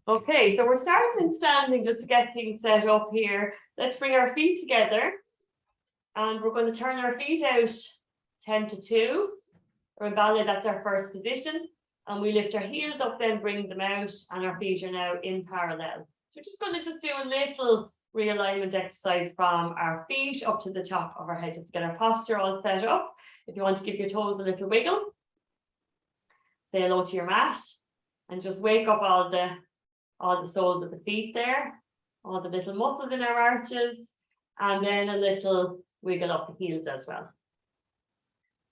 Okay, so we're starting in standing just to get things set up here. Let's bring our feet together and we're going to turn our feet out 10 to 2. Or in ballet, that's our first position. And we lift our heels up, then bring them out, and our feet are now in parallel. So we're just going to do a little realignment exercise from our feet up to the top of our head, just to get our posture all set up. If you want to give your toes a little wiggle, say hello to your mat, and just wake up all the soles of the feet there, all the little muscles in our arches, and then a little wiggle up the heels as well.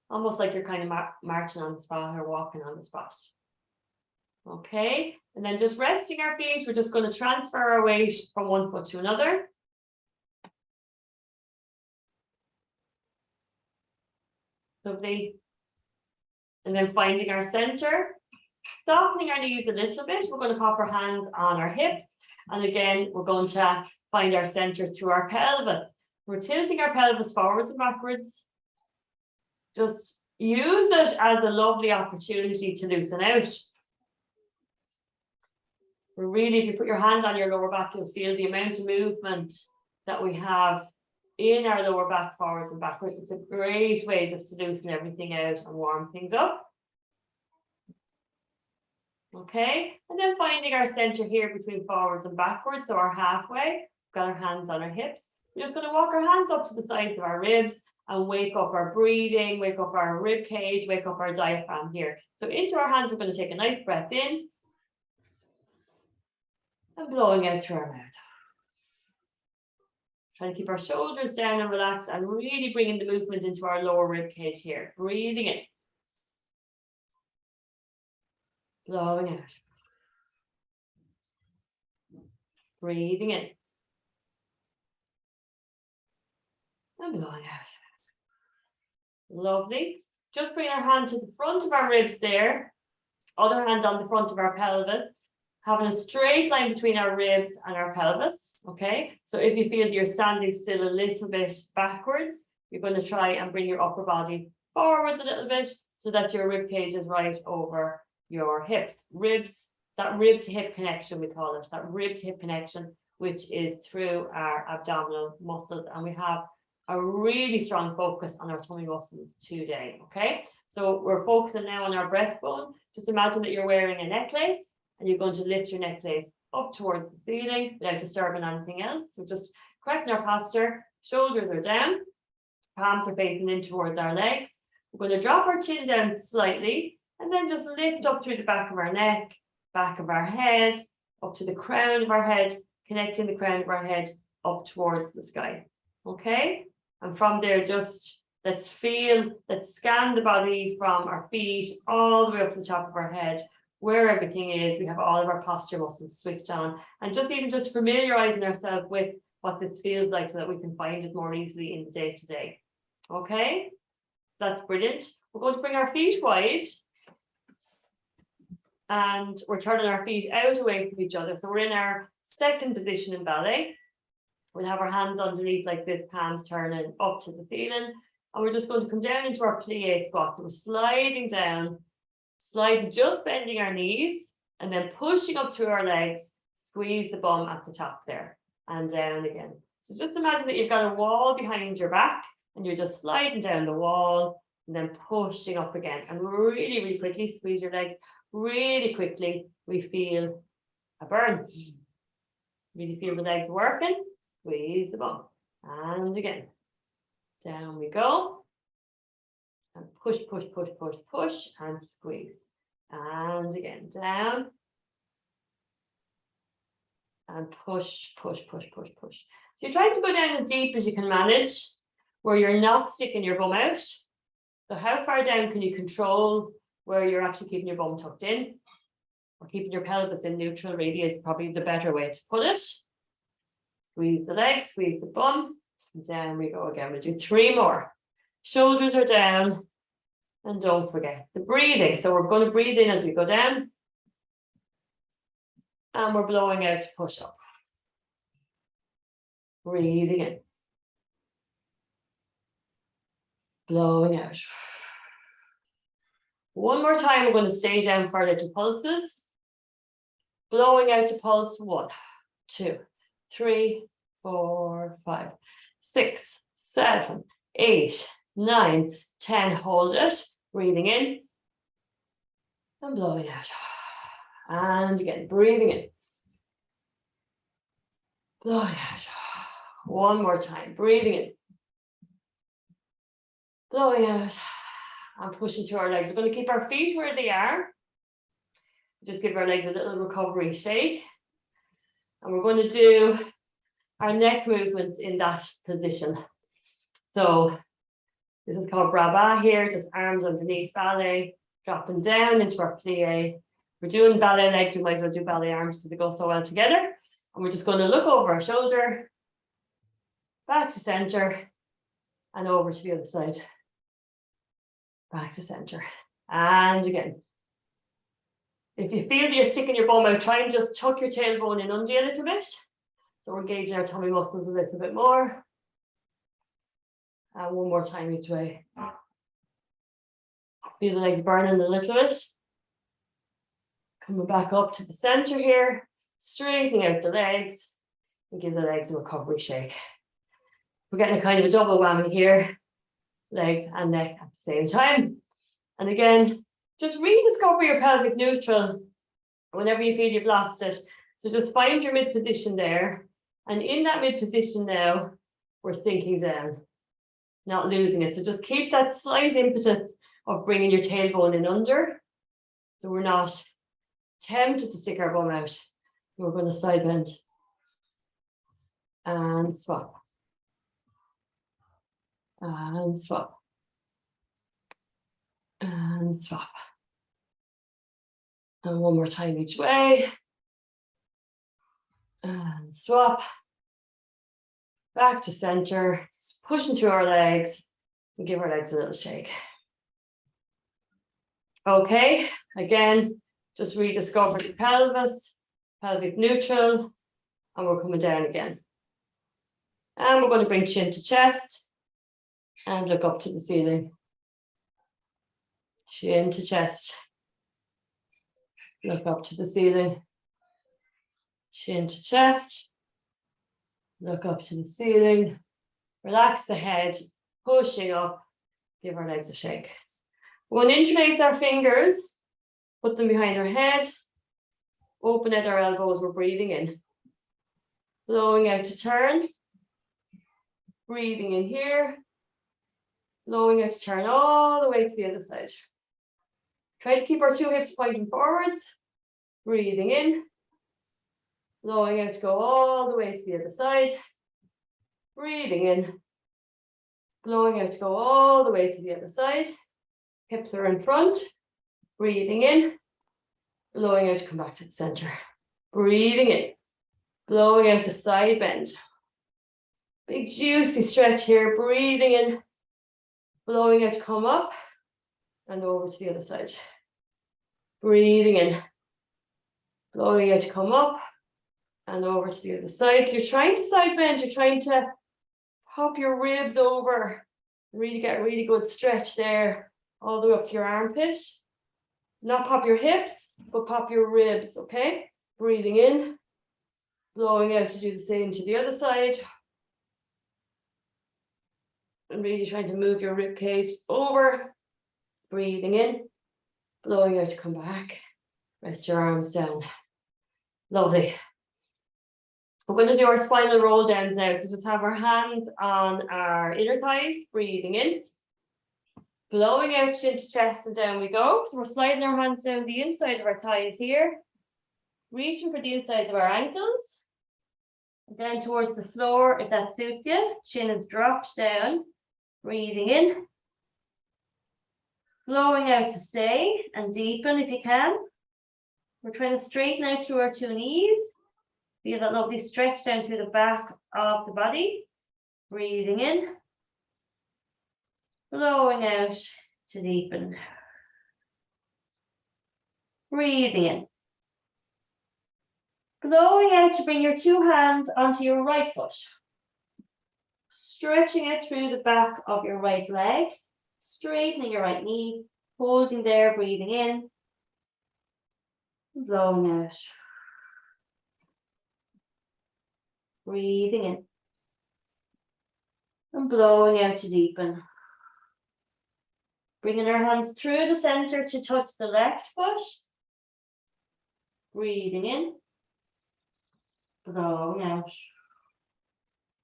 Almost like you're kind of marching on the spot or walking on the spot. Okay, and then just resting our feet, we're just going to transfer our weight from one foot to another. Lovely. And then finding our center, softening our knees a little bit. We're going to pop our hands on our hips. And again, we're going to find our center through our pelvis. We're tilting our pelvis forwards and backwards. Just use it as a lovely opportunity to loosen out. Really, if you put your hand on your lower back, you'll feel the amount of movement that we have in our lower back forwards and backwards. It's a great way just to loosen everything out and warm things up. Okay, and then finding our center here between forwards and backwards, so our halfway. We've got our hands on our hips. We're just going to walk our hands up to the sides of our ribs and wake up our breathing, wake up our rib cage, wake up our diaphragm here. So into our hands, we're going to take a nice breath in and blowing out through our mouth. Trying to keep our shoulders down and relax and really bringing the movement into our lower rib cage here. Breathing in. Blowing out. Breathing in. And blowing out. Lovely. Just bring our hand to the front of our ribs there. Other hand on the front of our pelvis. Having a straight line between our ribs and our pelvis. Okay. So if you feel you're standing still a little bit backwards, you're going to try and bring your upper body forwards a little bit so that your rib cage is right over your hips. Ribs, that rib to hip connection, we call it. That rib to hip connection, which is through our abdominal muscles. And we have a really strong focus on our tummy muscles today, okay? So we're focusing now on our breastbone. Just imagine that you're wearing a necklace and you're going to lift your necklace up towards the ceiling without disturbing anything else. So just correcting our posture, shoulders are down, palms are facing in towards our legs. We're going to drop our chin down slightly and then just lift up through the back of our neck, back of our head, up to the crown of our head, connecting the crown of our head up towards the sky, okay? And from there, just let's scan the body from our feet all the way up to the top of our head, where everything is. We have all of our posture muscles switched on, and just familiarizing ourselves with what this feels like so that we can find it more easily in the day to day. Okay, that's brilliant. We're going to bring our feet wide and we're turning our feet out away from each other. So we're in our second position in ballet. We'll have our hands underneath like this, palms turning up to the ceiling. And we're just going to come down into our plie squat. So we're sliding down, just bending our knees and then pushing up through our legs, squeeze the bum at the top there and down again. So just imagine that you've got a wall behind your back and you're just sliding down the wall and then pushing up again. And really, really quickly, squeeze your legs. Really quickly, we feel a burn. Really feel the legs working. Squeeze the bum. And again. Down we go. And push, push, push, push, push, and squeeze. And again, down. And push, push, push, push, push. So you're trying to go down as deep as you can manage, where you're not sticking your bum out. So how far down can you control where you're actually keeping your bum tucked in? Or keeping your pelvis in neutral really is probably the better way to put it. Squeeze the legs, squeeze the bum. And down we go again. We'll do 3 more. Shoulders are down. And don't forget the breathing. So we're going to breathe in as we go down. And we're blowing out to push up. Breathing in. Blowing out. One more time, we're going to stay down for our little pulses. Blowing out to pulse. 1, 2, 3, 4, 5, 6, 7, 8, 9, 10. Hold it. Breathing in. And blowing out. And again, breathing in. Blowing out. One more time. Breathing in. Blowing out. And pushing through our legs. We're going to keep our feet where they are. Just give our legs a little recovery shake. And we're going to do our neck movements in that position. So this is called Brava here, just arms underneath ballet, dropping down into our plie. We're doing ballet legs, we might as well do ballet arms because they go so well together. And we're just going to look over our shoulder, back to center, and over to the other side. Back to center. And again. If you feel that you're sticking your bum out, try and just tuck your tailbone in under you a little bit. So we're engaging our tummy muscles a little bit more. And one more time each way. Feel the legs burning a little bit. Coming back up to the center here. Straightening out the legs. And give the legs a recovery shake. We're getting a kind of a double whammy here. Legs and neck at the same time. And again, just rediscover your pelvic neutral whenever you feel you've lost it. So just find your mid position there. And in that mid position now, we're sinking down, not losing it. So just keep that slight impetus of bringing your tailbone in under. So we're not tempted to stick our bum out. We're going to side bend. And swap. And swap. And swap. And one more time each way. And swap. Back to center. Pushing through our legs. And give our legs a little shake. Okay, again, just rediscover the pelvis, pelvic neutral, and we're coming down again. And we're going to bring chin to chest and look up to the ceiling. Chin to chest. Look up to the ceiling. Chin to chest. Look up to the ceiling. Relax the head, pushing up. Give our legs a shake. We're going to interlace our fingers, put them behind our head, open at our elbows, we're breathing in. Blowing out to turn. Breathing in here. Blowing out to turn all the way to the other side. Try to keep our two hips pointing forwards. Breathing in. Blowing out to go all the way to the other side. Breathing in. Blowing out to go all the way to the other side. Hips are in front. Breathing in. Blowing out to come back to the center. Breathing in. Blowing out to side bend. Big juicy stretch here. Breathing in. Blowing out to come up. And over to the other side. Breathing in. Blowing out to come up. And over to the other side. So you're trying to side bend. You're trying to pop your ribs over. Really get a really good stretch there. All the way up to your armpit. Not pop your hips, but pop your ribs, okay? Breathing in. Blowing out to do the same to the other side. And really trying to move your rib cage over. Breathing in. Blowing out to come back. Rest your arms down. Lovely. We're going to do our spinal roll downs now. So just have our hands on our inner thighs. Breathing in. Blowing out chin to chest and down we go. So we're sliding our hands down the inside of our thighs here. Reaching for the inside of our ankles. And down towards the floor if that suits you. Chin is dropped down. Breathing in. Blowing out to stay and deepen if you can. We're trying to straighten out through our two knees. Feel that lovely stretch down through the back of the body. Breathing in. Blowing out to deepen. Breathing in. Blowing out to bring your two hands onto your right foot. Stretching out through the back of your right leg. Straightening your right knee. Holding there, breathing in. Blowing out. Breathing in. And blowing out to deepen. Bringing our hands through the center to touch the left foot. Breathing in. Blowing out.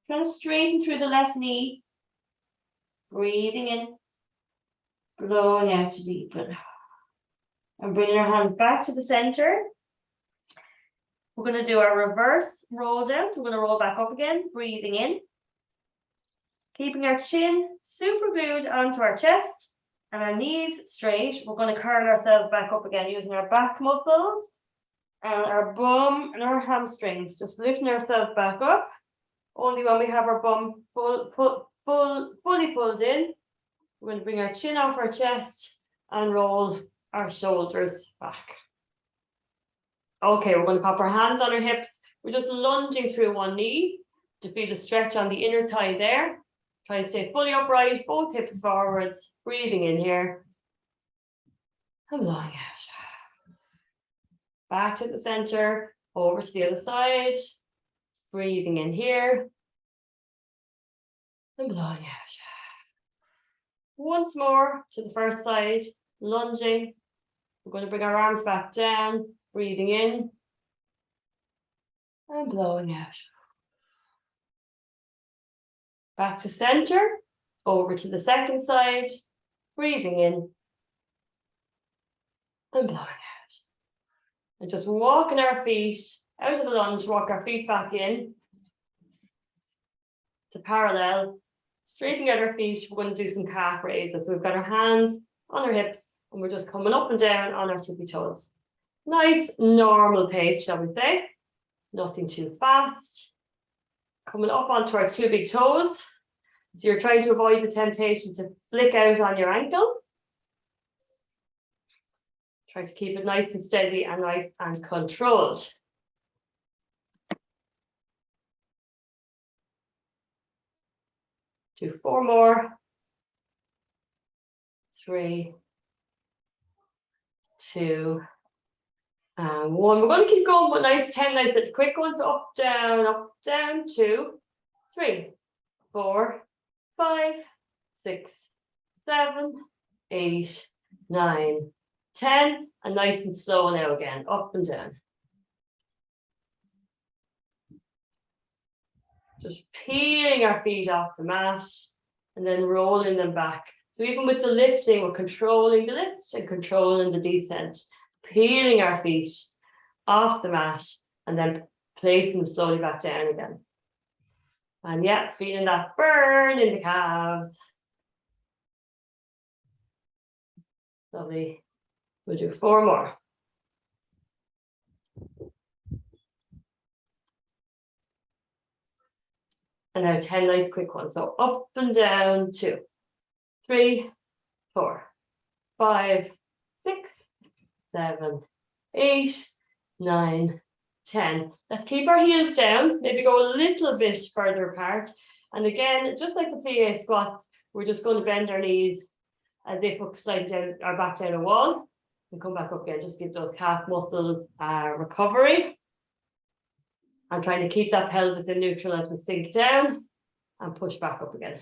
Trying to straighten through the left knee. Breathing in. Blowing out to deepen. And bringing our hands back to the center. We're going to do our reverse roll down. So we're going to roll back up again. Breathing in. Keeping our chin super glued onto our chest and our knees straight. We're going to curl ourselves back up again using our back muscles and our bum and our hamstrings. Just lifting ourselves back up. Only when we have our bum fully pulled in. We're going to bring our chin off our chest and roll our shoulders back. Okay, we're going to pop our hands on our hips. We're just lunging through one knee to feel a stretch on the inner thigh there. Try and stay fully upright, both hips forwards. Breathing in here. And blowing out. Back to the center, over to the other side. Breathing in here. And blowing out. Once more to the first side, lunging. We're going to bring our arms back down, breathing in. And blowing out. Back to center, over to the second side, breathing in. And blowing out. And just walking our feet out of the lunge, walk our feet back in to parallel. Straightening out our feet, we're going to do some calf raises. So we've got our hands on our hips and we're just coming up and down on our tippy toes. Nice, normal pace, shall we say. Nothing too fast. Coming up onto our two big toes. So you're trying to avoid the temptation to flick out on your ankle. Try to keep it nice and steady and nice and controlled. Do 4 more. 3, 2, and 1. We're going to keep going with nice 10 nice little quick ones. Up, down, 2, 3, 4, 5, 6, 7, 8, 9, 10. And nice and slow now again. Up and down. Just peeling our feet off the mat and then rolling them back. So even with the lifting, we're controlling the lift and controlling the descent. Peeling our feet off the mat and then placing them slowly back down again. And yeah, feeling that burn in the calves. Lovely. We'll do 4 more. And now 10 nice quick ones. So up and down, 2, 3, 4, 5, 6, 7, 8, 9, 10. Let's keep our heels down, maybe go a little bit further apart. And again, just like the plie squats, we're just going to bend our knees as if we slide down our back down a wall and come back up again. Just give those calf muscles recovery. I'm trying to keep that pelvis in neutral as we sink down and push back up again.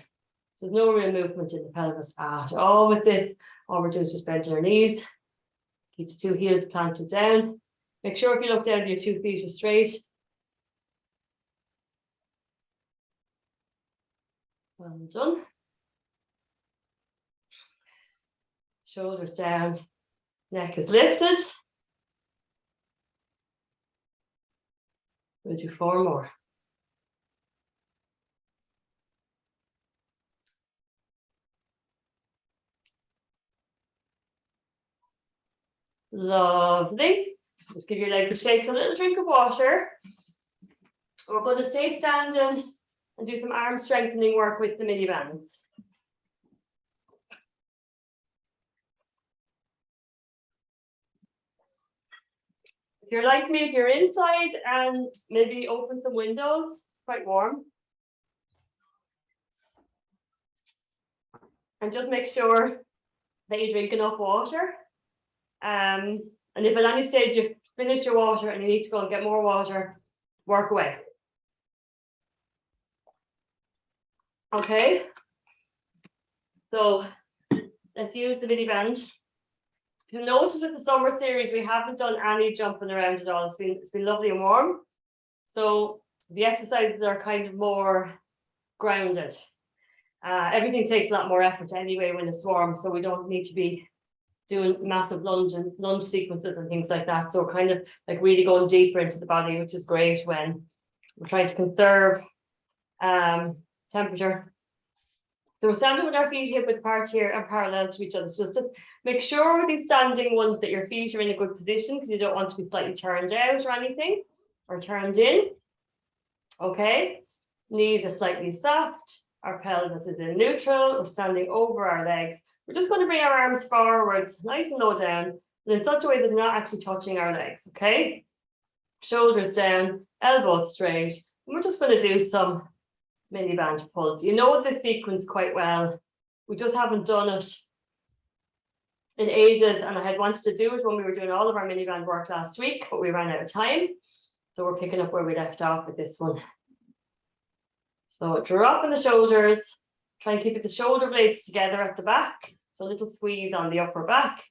So there's no real movement in the pelvis at all with this. All we're doing is just bending our knees. Keep the 2 heels planted down. Make sure if you look down, your 2 feet are straight. Well done. Shoulders down. Neck is lifted. We'll do 4 more. Lovely. Just give your legs a shake, a little drink of water. We're going to stay standing and do some arm strengthening work with the mini bands. If you're like me, if you're inside and maybe open some windows, it's quite warm. And just make sure that you drink enough water. And if at any stage you've finished your water and you need to go and get more water, work away. Okay. So let's use the MiniBand. You'll notice with the summer series, we haven't done any jumping around at all. It's been lovely and warm. So the exercises are kind of more grounded. Everything takes a lot more effort anyway when it's warm, so we don't need to be doing massive lunge sequences and things like that. So we're kind of like really going deeper into the body, which is great when we're trying to conserve temperature. So we're standing with our feet hip width apart here and parallel to each other. So just make sure with these standing ones that your feet are in a good position, because you don't want to be slightly turned out or anything, or turned in. Okay, knees are slightly soft. Our pelvis is in neutral. We're standing over our legs. We're just going to bring our arms forwards, nice and low down, and in such a way that they're not actually touching our legs. Okay, shoulders down, elbows straight. And we're just going to do some MiniBand pulls. You know this sequence quite well. We just haven't done it in ages, and I had wanted to do it when we were doing all of our MiniBand work last week, but we ran out of time. So we're picking up where we left off with this one. So drop in the shoulders, try and keep the shoulder blades together at the back. So a little squeeze on the upper back,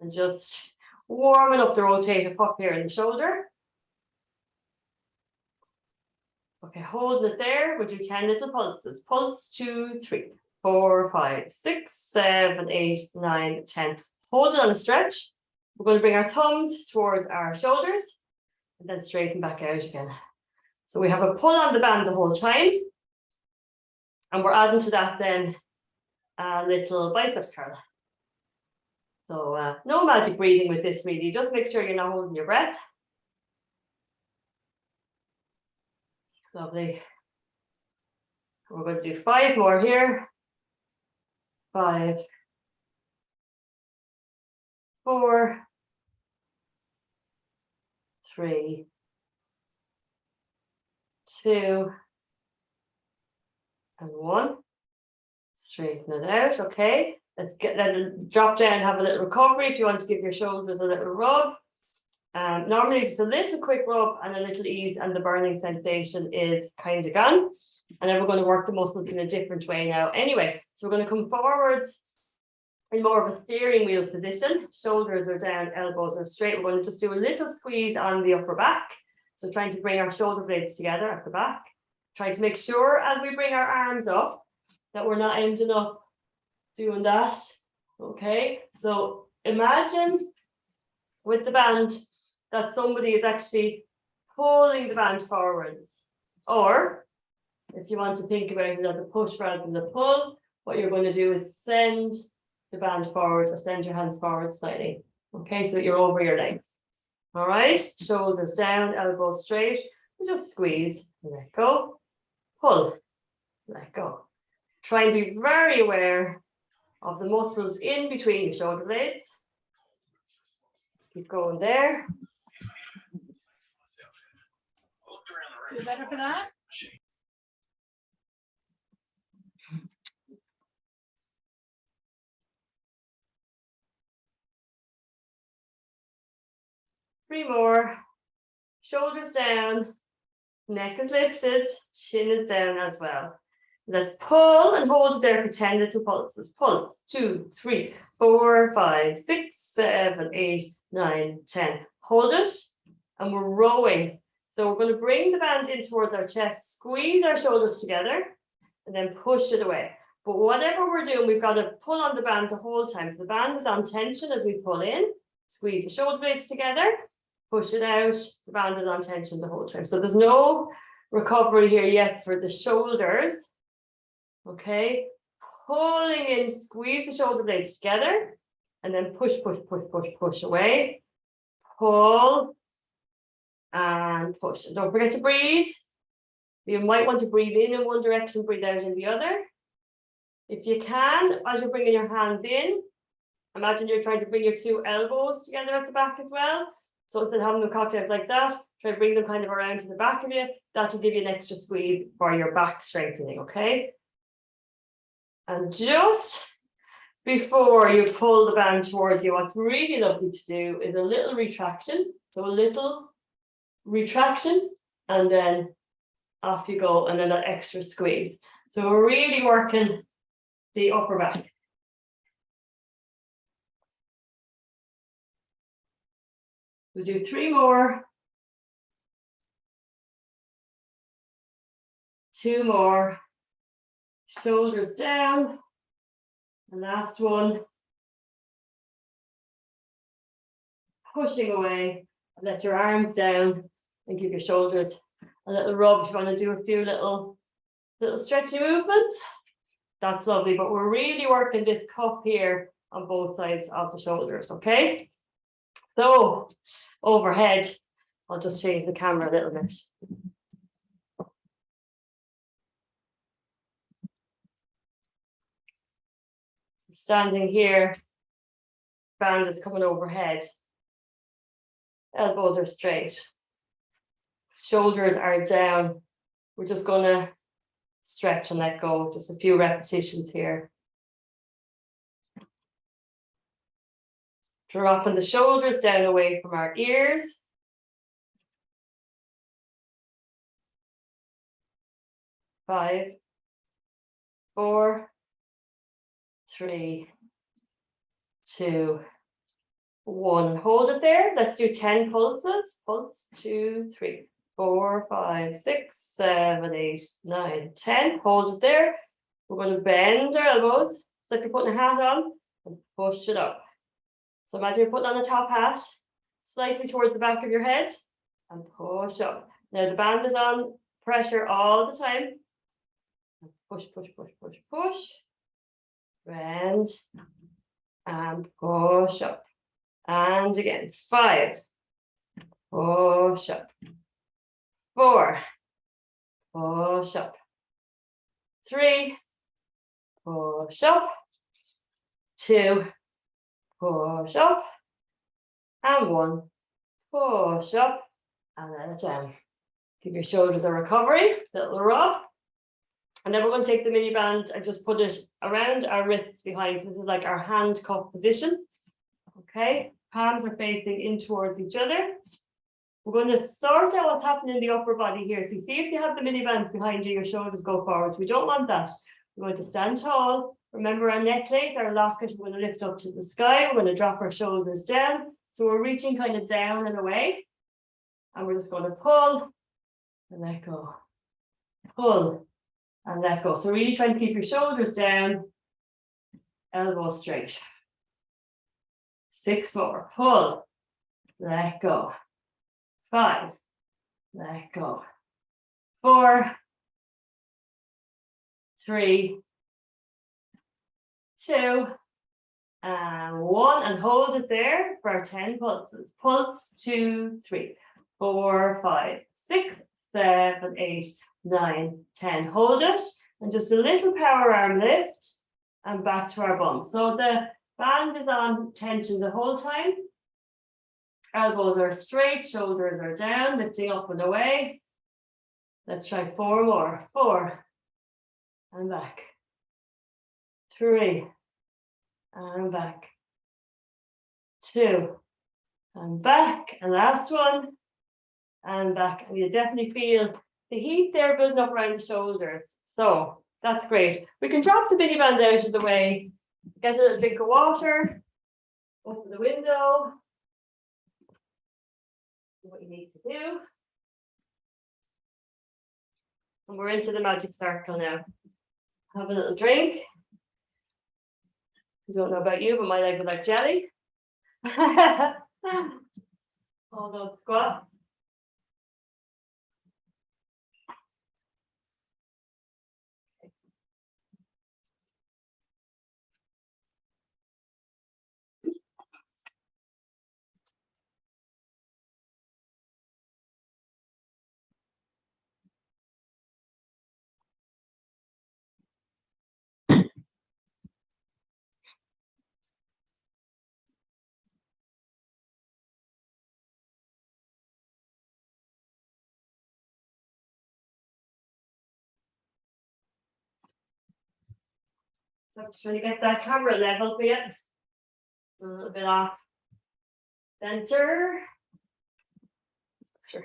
and just warming up the rotator cuff here in the shoulder. Okay, holding it there, we'll do 10 little pulses. Pulse 2, 3, 4, 5, 6, 7, 8, 9, 10. Hold it on a stretch. We're going to bring our thumbs towards our shoulders and then straighten back out again. So we have a pull on the band the whole time. And we're adding to that then a little biceps curl. So no magic breathing with this really. Just make sure you're not holding your breath. Lovely. We're going to do 5 more here. 5, 4, 3, 2, and 1. Straighten it out. Okay, let's let it drop down, have a little recovery if you want to give your shoulders a little rub. Normally just a little quick rub and a little ease, and the burning sensation is kind of gone. And then we're going to work the muscles in a different way now. Anyway, so we're going to come forwards in more of a steering wheel position. Shoulders are down, elbows are straight. We're going to just do a little squeeze on the upper back. So trying to bring our shoulder blades together at the back. Trying to make sure as we bring our arms up that we're not ending up doing that. Okay, so imagine with the band that somebody is actually pulling the band forwards. Or if you want to think about it as a push rather than a pull, what you're going to do is send the band forward, or send your hands forward slightly. Okay, so that you're over your legs. All right, shoulders down, elbows straight. We just squeeze, let go, pull, let go. Try and be very aware of the muscles in between your shoulder blades. Keep going there. Feel better for that? Three more. Shoulders down, neck is lifted, chin is down as well. Let's pull and hold it there for 10 little pulses. Pulse 2, 3, 4, 5, 6, 7, 8, 9, 10. Hold it, and we're rowing. So we're going to bring the band in towards our chest, squeeze our shoulders together, and then push it away. But whatever we're doing, we've got to pull on the band the whole time. So the band is on tension as we pull in, squeeze the shoulder blades together, push it out, the band is on tension the whole time. So there's no recovery here yet for the shoulders. Okay, pulling in, squeeze the shoulder blades together, and then push, push, push, push, push away. Pull and push. And don't forget to breathe. You might want to breathe in one direction, breathe out in the other. If you can, as you're bringing your hands in, imagine you're trying to bring your 2 elbows together at the back as well. So instead of having them cocked out like that, try to bring them kind of around to the back of you. That will give you an extra squeeze for your back strengthening, okay? And just before you pull the band towards you, what's really lovely to do is a little retraction. So a little retraction, and then off you go, and then that extra squeeze. So we're really working the upper back. We'll do 3 more. 2 more. Shoulders down. And last one. Pushing away. Let your arms down and give your shoulders a little rub. If you want to do a few little stretchy movements, that's lovely. But we're really working this cup here on both sides of the shoulders, okay? So overhead, I'll just change the camera a little bit. So standing here, band is coming overhead. Elbows are straight. Shoulders are down. We're just going to stretch and let go. Just a few repetitions here. Dropping the shoulders down away from our ears. 5, 4, 3, 2, 1. Hold it there. Let's do 10 pulses. Pulse 2, 3, 4, 5, 6, 7, 8, 9, 10. Hold it there. We're going to bend our elbows like you're putting a hat on and push it up. So imagine you're putting on a top hat slightly towards the back of your head and push up. Now the band is on pressure all the time. Push, push, push, push, push. Bend and push up. And again, 5, push up, 4, push up, 3, push up, 2, push up, and 1, push up, and let it down. Give your shoulders a recovery, little rub. And then we're going to take the mini band and just put it around our wrists behind. So this is like our hand cup position. Okay. Palms are facing in towards each other. We're going to sort out what's happening in the upper body here. So you see if you have the mini band behind you, your shoulders go forward. We don't want that. We're going to stand tall. Remember our necklace, our locket, we're going to lift up to the sky. We're going to drop our shoulders down. So we're reaching kind of down and away. And we're just going to pull and let go. Pull and let go. So really trying to keep your shoulders down, elbows straight. 6 more, pull, let go. 5, let go. 4, 3, 2, and 1, and hold it there for our 10 pulses. Pulse 2, 3, 4, 5, 6, 7, 8, 9, 10. Hold it, and just a little power arm lift, and back to our bum. So the band is on tension the whole time. Elbows are straight, shoulders are down, lifting up and away. Let's try 4 more. 4, and back. 3, and back. 2, and back. And last one, and back. And you definitely feel the heat there building up around the shoulders. So that's great. We can drop the mini band out of the way. Get a little drink of water, open the window, do what you need to do. And we're into the magic circle now. Have a little drink. I don't know about you, but my legs are like jelly. All those squats. So I'm just trying to get that camera level for you. A little bit off center. Sure.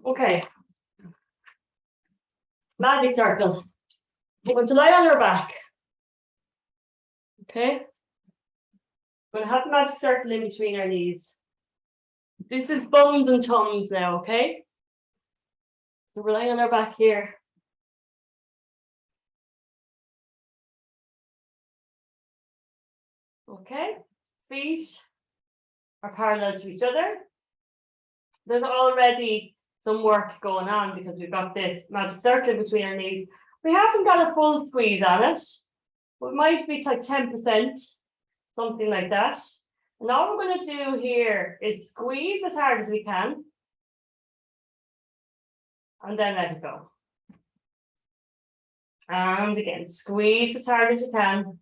Okay. Magic circle. We're going to lie on our back. Okay. We're going to have the magic circle in between our knees. This is bums and tums now, okay? So we're lying on our back here. Okay, feet are parallel to each other. There's already some work going on because we've got this magic circle between our knees. We haven't got a full squeeze on it. It might be like 10%, something like that. And all we're going to do here is squeeze as hard as we can. And then let it go. And again, squeeze as hard as you can.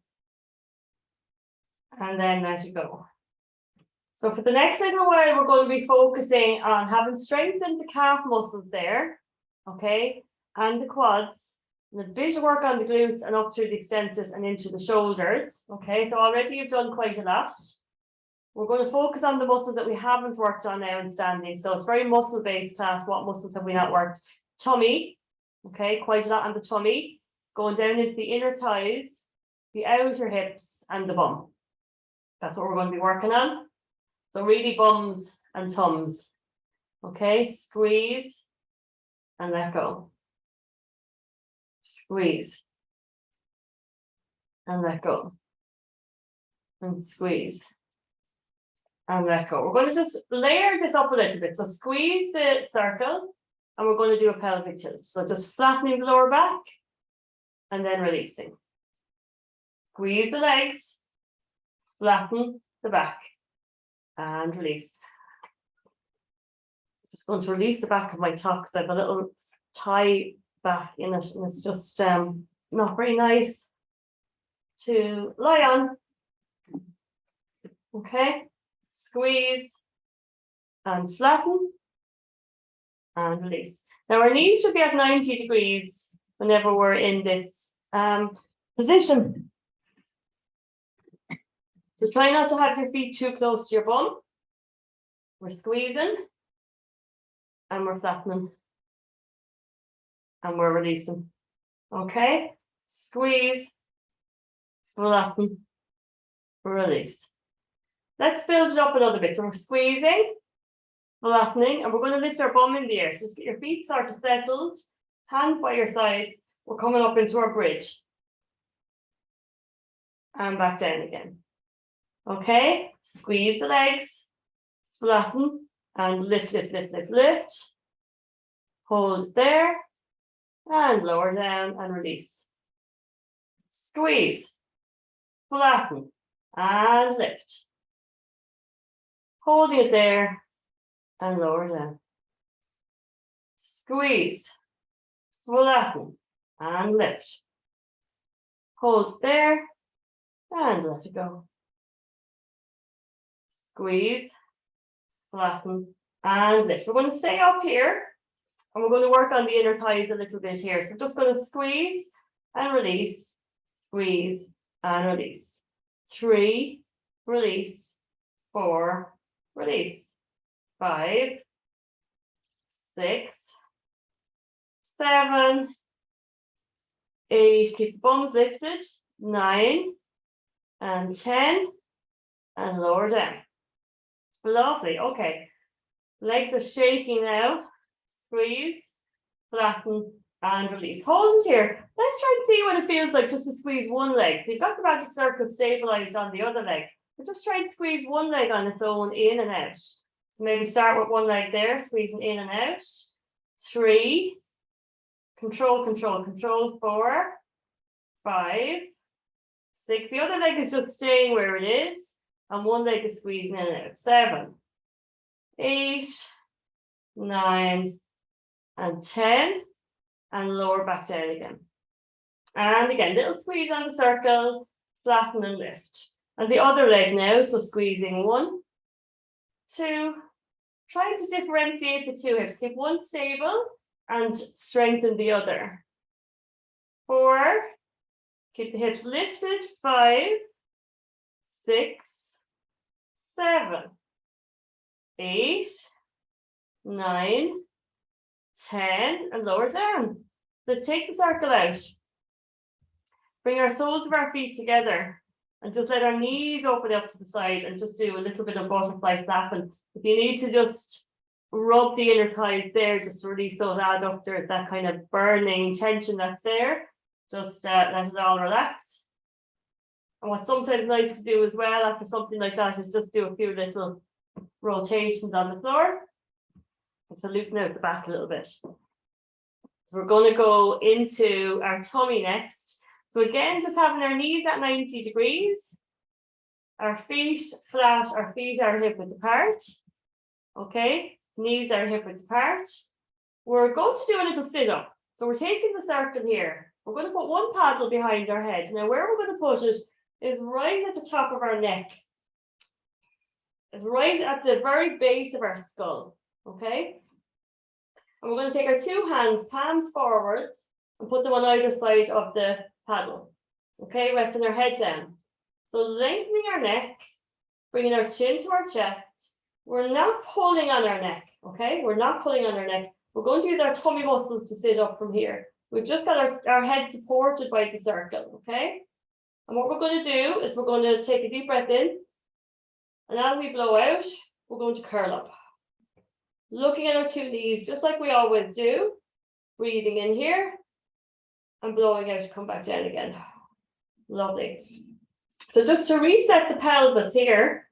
And then let it go. So for the next little while, we're going to be focusing on having strengthened the calf muscles there, okay, and the quads, and a bit of work on the glutes and up through the extensors and into the shoulders, okay. So already you've done quite a lot. We're going to focus on the muscles that we haven't worked on now in standing. So it's very muscle-based class. What muscles have we not worked? Tummy, okay, quite a lot on the tummy, going down into the inner thighs, the outer hips, and the bum. That's what we're going to be working on. So really bums and tums. Okay, squeeze and let go. Squeeze and let go. And squeeze and let go. We're going to just layer this up a little bit. So squeeze the circle and we're going to do a pelvic tilt. So just flattening the lower back and then releasing. Squeeze the legs. Flatten the back and release. Just going to release the back of my top because I have a little tie back in it and it's just not very nice to lie on. Okay, squeeze and flatten and release. Now our knees should be at 90 degrees whenever we're in this position. So try not to have your feet too close to your bum. We're squeezing and we're flattening and we're releasing. Okay, squeeze, flatten, release. Let's build it up a little bit. So we're squeezing, flattening, and we're going to lift our bum in the air. So just get your feet sort of settled, hands by your sides. We're coming up into our bridge. And back down again. Okay, squeeze the legs, flatten, and lift, lift, lift, lift, lift. Hold there, and lower down and release. Squeeze, flatten, and lift. Holding it there, and lower down. Squeeze, flatten, and lift. Hold it there, and let it go. Squeeze, flatten, and lift. We're going to stay up here and we're going to work on the inner thighs a little bit here. So just going to squeeze and release, squeeze and release. 3, release, 4, release. 5, 6, 7, 8. Keep the bums lifted. 9 and 10 and lower down. Lovely. Okay. Legs are shaking now. Squeeze, flatten, and release. Hold it here. Let's try and see what it feels like just to squeeze one leg. So you've got the magic circle stabilized on the other leg. But just try and squeeze one leg on its own in and out. So maybe start with one leg there, squeezing in and out. 3. Control, control, control. 4, 5, 6. The other leg is just staying where it is. And one leg is squeezing in and out. 7, 8, 9, and 10. And lower back down again. And again, little squeeze on the circle, flatten and lift. And the other leg now, so squeezing 1, 2, trying to differentiate the two hips. Keep one stable and strengthen the other. 4, keep the hips lifted. 5, 6, 7, 8, 9, 10, and lower down. Let's take the circle out. Bring our soles of our feet together and just let our knees open up to the side and just do a little bit of butterfly flapping. If you need to just rub the inner thighs there, just to release those adductors, that kind of burning tension that's there, just let it all relax. And what's sometimes nice to do as well after something like that is just do a few little rotations on the floor. So loosen out the back a little bit. So we're going to go into our tummy next. So again, just having our knees at 90 degrees, our feet flat, our feet are hip width apart. Okay, knees are hip width apart. We're going to do a little sit up. So we're taking the circle here. We're going to put one paddle behind our head. Now where we're going to put it is right at the top of our neck. It's right at the very base of our skull. Okay. And we're going to take our two hands, palms forwards, and put them on either side of the paddle. Okay, resting our head down. So lengthening our neck, bringing our chin to our chest. We're not pulling on our neck, okay? We're not pulling on our neck. We're going to use our tummy muscles to sit up from here. We've just got our head supported by the circle, okay? And what we're going to do is we're going to take a deep breath in. And as we blow out, we're going to curl up. Looking at our two knees, just like we always do. Breathing in here and blowing out to come back down again. Lovely. So just to reset the pelvis here.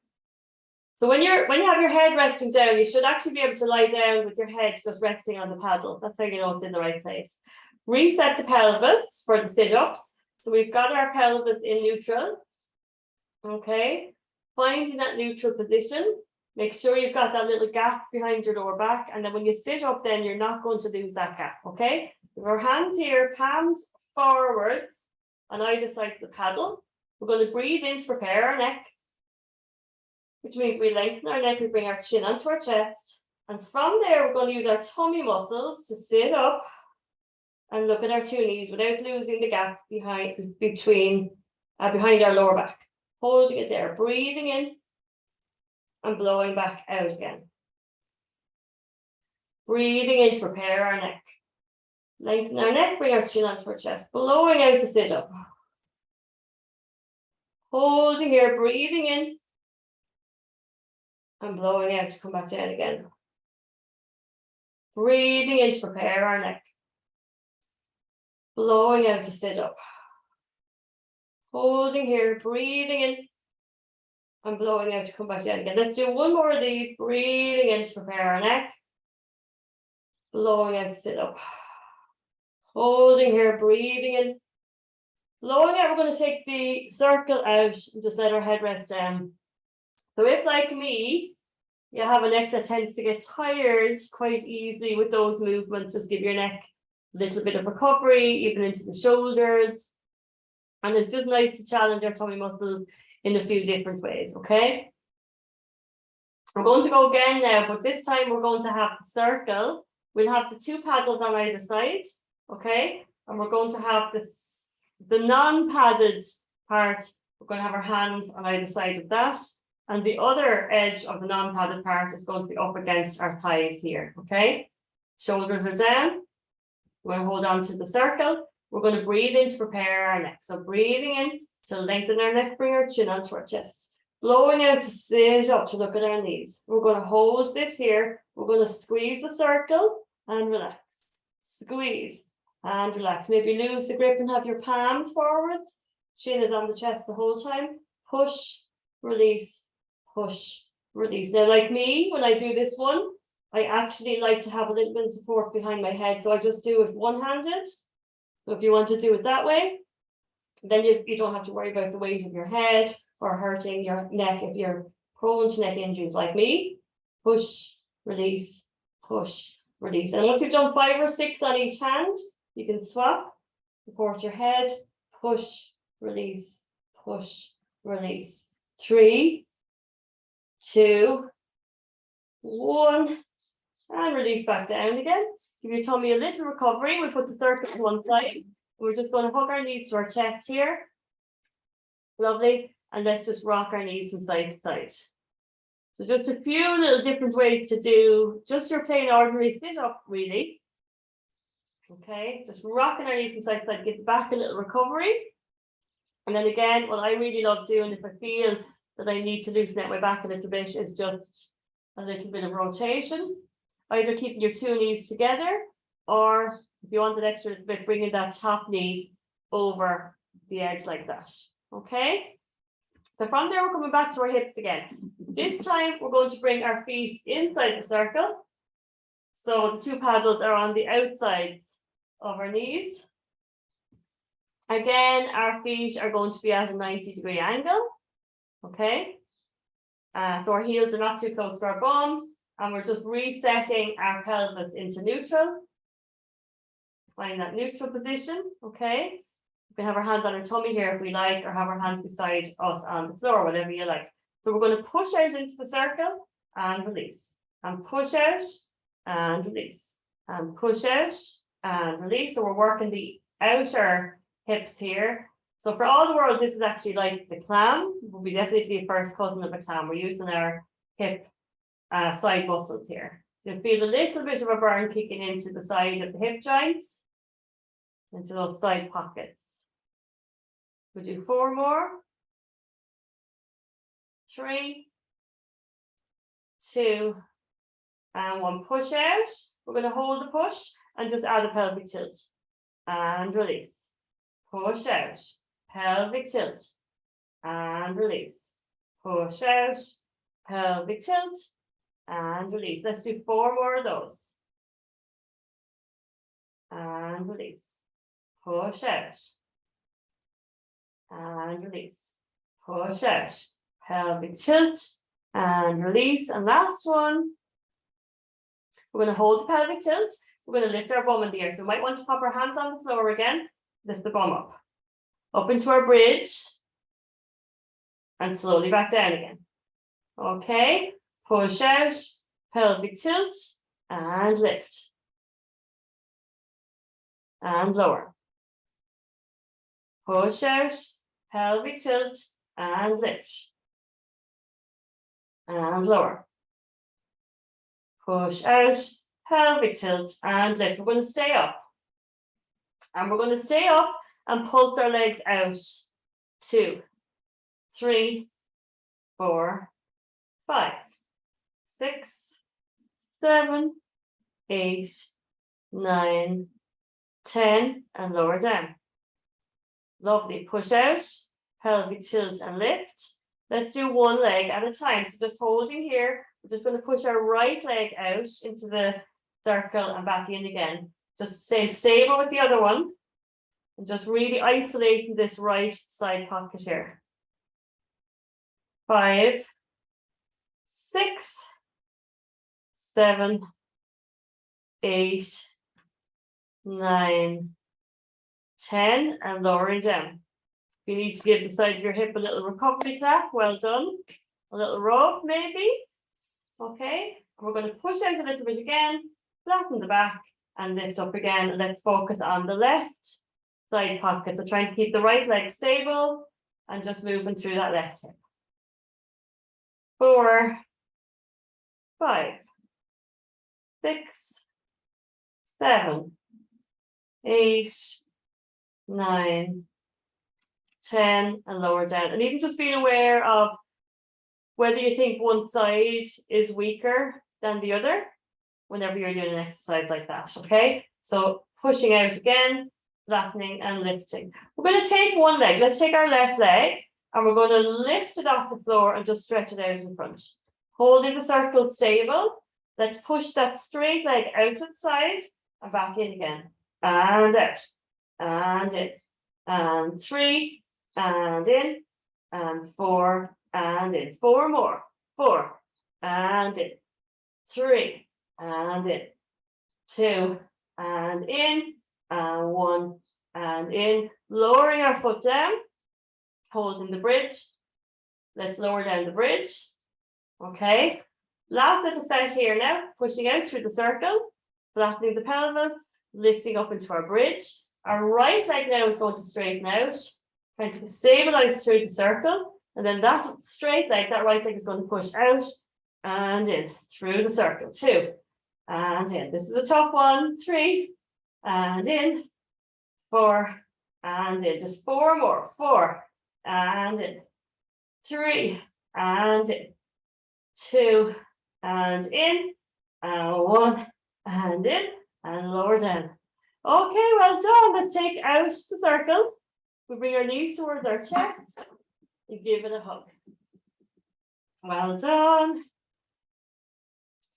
So when you have your head resting down, you should actually be able to lie down with your head just resting on the paddle. That's how you know it's in the right place. Reset the pelvis for the sit-ups. So we've got our pelvis in neutral. Okay. Finding that neutral position. Make sure you've got that little gap behind your lower back. And then when you sit up, then you're not going to lose that gap. Okay. With our hands here, palms forwards on either side of the paddle. We're going to breathe in to prepare our neck, which means we lengthen our neck, we bring our chin onto our chest. And from there, we're going to use our tummy muscles to sit up and look at our two knees without losing the gap behind our lower back. Holding it there, breathing in and blowing back out again. Breathing in to prepare our neck. Lengthen our neck, bring our chin onto our chest, blowing out to sit up. Holding here, breathing in and blowing out to come back down again. Breathing in to prepare our neck. Blowing out to sit up. Holding here, breathing in and blowing out to come back down again. Let's do one more of these. Breathing in to prepare our neck. Blowing out to sit up. Holding here, breathing in. Blowing out, we're going to take the circle out and just let our head rest down. So if, like me, you have a neck that tends to get tired quite easily with those movements, just give your neck a little bit of recovery, even into the shoulders. And it's just nice to challenge our tummy muscles in a few different ways, okay? We're going to go again now, but this time we're going to have the circle. We'll have the two paddles on either side, okay? And we're going to have the non-padded part. We're going to have our hands on either side of that. And the other edge of the non-padded part is going to be up against our thighs here, okay? Shoulders are down. We're going to hold on to the circle. We're going to breathe in to prepare our neck. So breathing in to lengthen our neck, bring our chin onto our chest. Blowing out to sit up to look at our knees. We're going to hold this here. We're going to squeeze the circle and relax. Squeeze and relax. Maybe lose the grip and have your palms forwards. Chin is on the chest the whole time. Push, release, push, release. Now, like me, when I do this one, I actually like to have a little bit of support behind my head. So I just do it one-handed. So if you want to do it that way, then you don't have to worry about the weight of your head or hurting your neck if you're prone to neck injuries like me. Push, release, push, release. And once you've done 5 or 6 on each hand, you can swap, support your head, push, release, push, release. 3, 2, 1, and release back down again. Give your tummy a little recovery. We'll put the circle to one side. We're just going to hook our knees to our chest here. Lovely. And let's just rock our knees from side to side. So just a few little different ways to do just your plain ordinary sit up, really. Okay, just rocking our knees from side to side, give the back a little recovery. And then again, what I really love doing if I feel that I need to loosen out my back a little bit is just a little bit of rotation. Either keeping your two knees together, or if you want an extra little bit, bringing that top knee over the edge like that. Okay. So from there, we're coming back to our hips again. This time, we're going to bring our feet inside the circle. So the two paddles are on the outsides of our knees. Again, our feet are going to be at a 90-degree angle. Okay. So our heels are not too close to our bum, and we're just resetting our pelvis into neutral. Find that neutral position. Okay. We can have our hands on our tummy here if we like, or have our hands beside us on the floor, whatever you like. So we're going to push out into the circle and release, and push out and release, and push out and release. So we're working the outer hips here. So for all the world, this is actually like the clam. Will be definitely a first cousin of a clam. We're using our hip side muscles here. You'll feel a little bit of a burn kicking into the side of the hip joints, into those side pockets. We'll do 4 more. 3, 2, and 1. Push out. We're going to hold the push and just add a pelvic tilt and release. Push out, pelvic tilt and release. Push out, pelvic tilt and release. Let's do 4 more of those. And release. Push out and release. Push out, pelvic tilt and release. And last one. We're going to hold the pelvic tilt. We're going to lift our bum in the air. So we might want to pop our hands on the floor again. Lift the bum up into our bridge, and slowly back down again. Okay, push out, pelvic tilt, and lift. And lower. Push out, pelvic tilt, and lift. And lower. Push out, pelvic tilt, and lift. We're going to stay up. And we're going to stay up and pulse our legs out. 2, 3, 4, 5, 6, 7, 8, 9, 10, and lower down. Lovely. Push out, pelvic tilt and lift. Let's do one leg at a time. So just holding here, we're just going to push our right leg out into the circle and back in again. Just stay stable with the other one. And just really isolating this right side pocket here. 5, 6, 7, 8, 9, 10, and lowering down. You need to give the side of your hip a little recovery clap. Well done. A little rub, maybe. Okay. We're going to push out a little bit again, flatten the back, and lift up again. And let's focus on the left side pocket. So trying to keep the right leg stable and just moving through that left hip. 4, 5, 6, 7, 8, 9, 10, and lower down. And even just being aware of whether you think one side is weaker than the other whenever you're doing an exercise like that. Okay, so pushing out again, flattening and lifting. We're going to take one leg. Let's take our left leg and we're going to lift it off the floor and just stretch it out in front. Holding the circle stable. Let's push that straight leg out to the side and back in again. And out. And in. And 3. And in. And 4. And in. 4 more. 4. And in. 3. And in. 2. And in. And 1. And in. Lowering our foot down. Holding the bridge. Let's lower down the bridge. Okay. Last little set here now. Pushing out through the circle. Flattening the pelvis. Lifting up into our bridge. Our right leg now is going to straighten out. Trying to stabilize through the circle. And then that straight leg, that right leg is going to push out and in through the circle. 2. And in. This is a tough one. 3. And in. 4. And in. Just 4 more. 4. and in. 3, and in. 2, and in. And 1, and in, and lower down. Okay, well done. Let's take out the circle. We bring our knees towards our chest and give it a hug. Well done.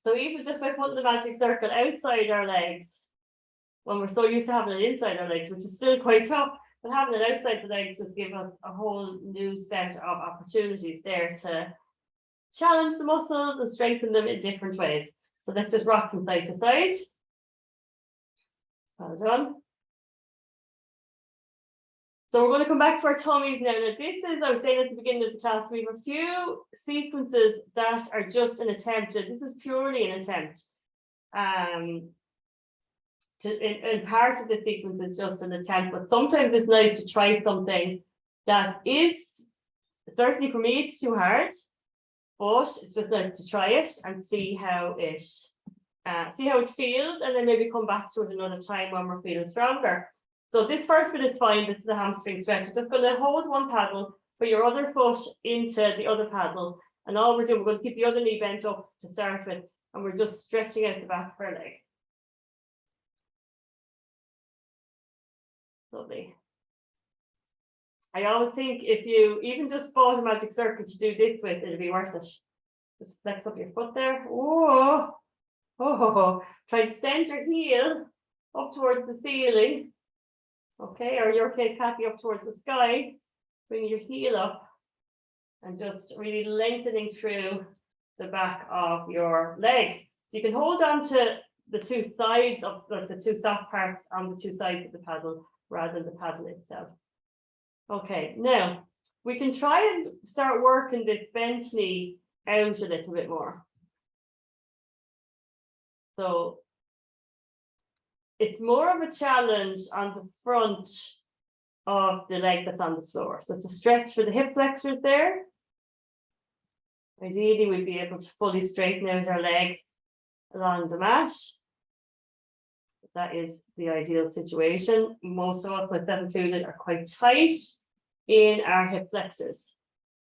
So even just by putting the magic circle outside our legs, when we're so used to having it inside our legs, which is still quite tough, but having it outside the legs just gives us a whole new set of opportunities there to challenge the muscles and strengthen them in different ways. So let's just rock from side to side. Well done. So we're going to come back to our tummies now. Now this is, I was saying at the beginning of the class, we have a few sequences that are just an attempt. This is purely an attempt. And part of the sequence is just an attempt, but sometimes it's nice to try something that is, certainly for me, it's too hard, but it's just nice to try it and see how it feels, and then maybe come back to it another time when we're feeling stronger. So this first bit is fine. This is a hamstring stretch. You're just going to hold one paddle, put your other foot into the other paddle, and all we're doing, we're going to keep the other knee bent up to start with, and we're just stretching out the back of our leg. Lovely. I always think if you even just bought a magic circle to do this with, it'll be worth it. Just flex up your foot there. Oh, oh, try to send your heel up towards the ceiling. Okay, or in your case, Kathy, up towards the sky. Bring your heel up and just really lengthening through the back of your leg. So you can hold on to the two sides of the two soft parts on the two sides of the paddle rather than the paddle itself. Okay, now we can try and start working this bent knee out a little bit more. So it's more of a challenge on the front of the leg that's on the floor. So it's a stretch for the hip flexors there. Ideally, we'd be able to fully straighten out our leg along the mat. That is the ideal situation. Most of us, myself included, are quite tight in our hip flexors.